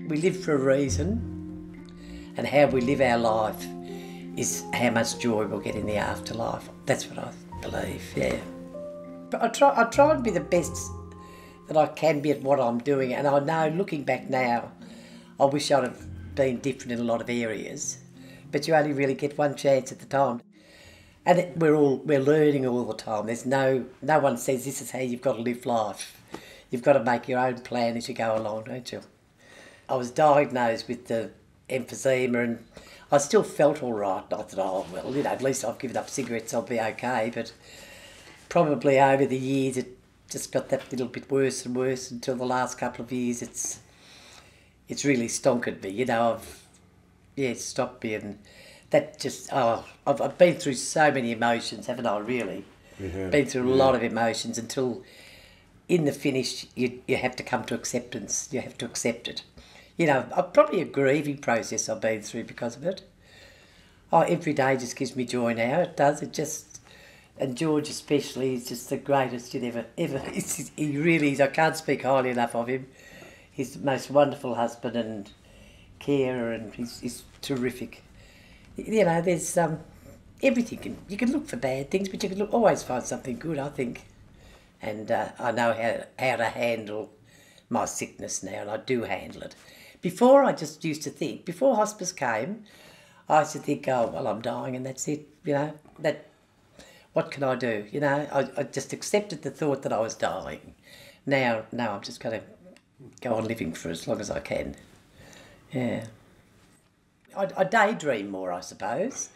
We live for a reason, and how we live our life is how much joy we'll get in the afterlife. That's what I believe, yeah. But I try and be the best that I can be at what I'm doing, and I know, looking back now, I wish I'd have been different in a lot of areas, but you only really get one chance at the time. And we're learning all the time. There's no one says this is how you've got to live life. You've got to make your own plan as you go along, don't you? I was diagnosed with the emphysema, and I still felt all right. I thought, oh, well, you know, at least I've given up cigarettes, I'll be okay. But probably over the years, it just got that little bit worse and worse until the last couple of years. It's really stonkered me, you know. It's stopped me, and that just, I've been through so many emotions, haven't I, really? Been through a lot of emotions until in the finish you have to come to acceptance. You have to accept it. You know, probably a grieving process I've been through because of it. Oh, every day just gives me joy now. It does. It just, and George especially is just the greatest you'd ever. He really is. I can't speak highly enough of him. He's the most wonderful husband and carer, and he's terrific. You know, there's everything. You can look for bad things, but you can always find something good, I think. And I know how to handle my sickness now, and I do handle it. Before, I just used to think, before hospice came, I used to think, oh, well, I'm dying and that's it, you know, what can I do? You know, I just accepted the thought that I was dying. Now, no, I'm just going to go on living for as long as I can. Yeah. I daydream more, I suppose.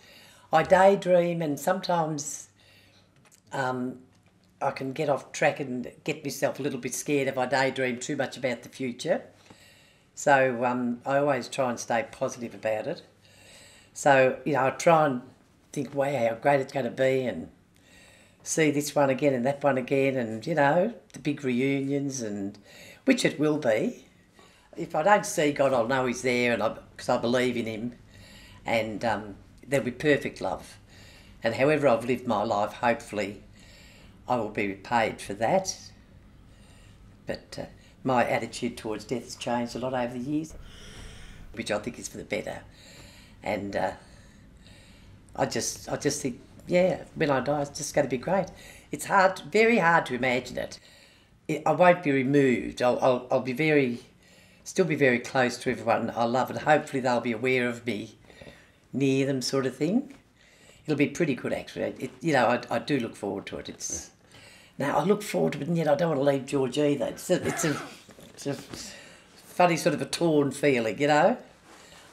I daydream, and sometimes I can get off track and get myself a little bit scared if I daydream too much about the future. So I always try and stay positive about it. So, you know, I try and think, wow, how great it's going to be, and see this one again and that one again, and, you know, the big reunions, and which it will be. If I don't see God, I'll know He's there, and because I believe in Him, and there'll be perfect love. And however I've lived my life, hopefully I will be repaid for that. But my attitude towards death has changed a lot over the years, which I think is for the better. And I just think, yeah, when I die, it's just going to be great. It's hard, very hard to imagine it. I won't be removed. I'll be still be very close to everyone I love, and hopefully they'll be aware of me near them, sort of thing. It'll be pretty good, actually. You know, I do look forward to it. Now, I look forward to it, and yet I don't want to leave George either. It's a funny sort of a torn feeling, you know.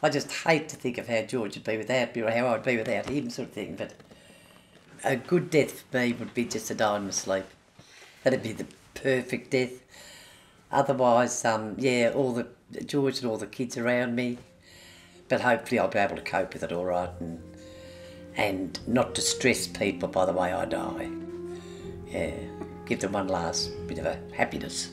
I just hate to think of how George would be without me, or how I'd be without him, sort of thing. But a good death for me would be just to die in my sleep. That'd be the perfect death. Otherwise, yeah, George and all the kids around me. But hopefully I'll be able to cope with it all right, and not distress people by the way I die. Yeah, give them one last bit of a happiness.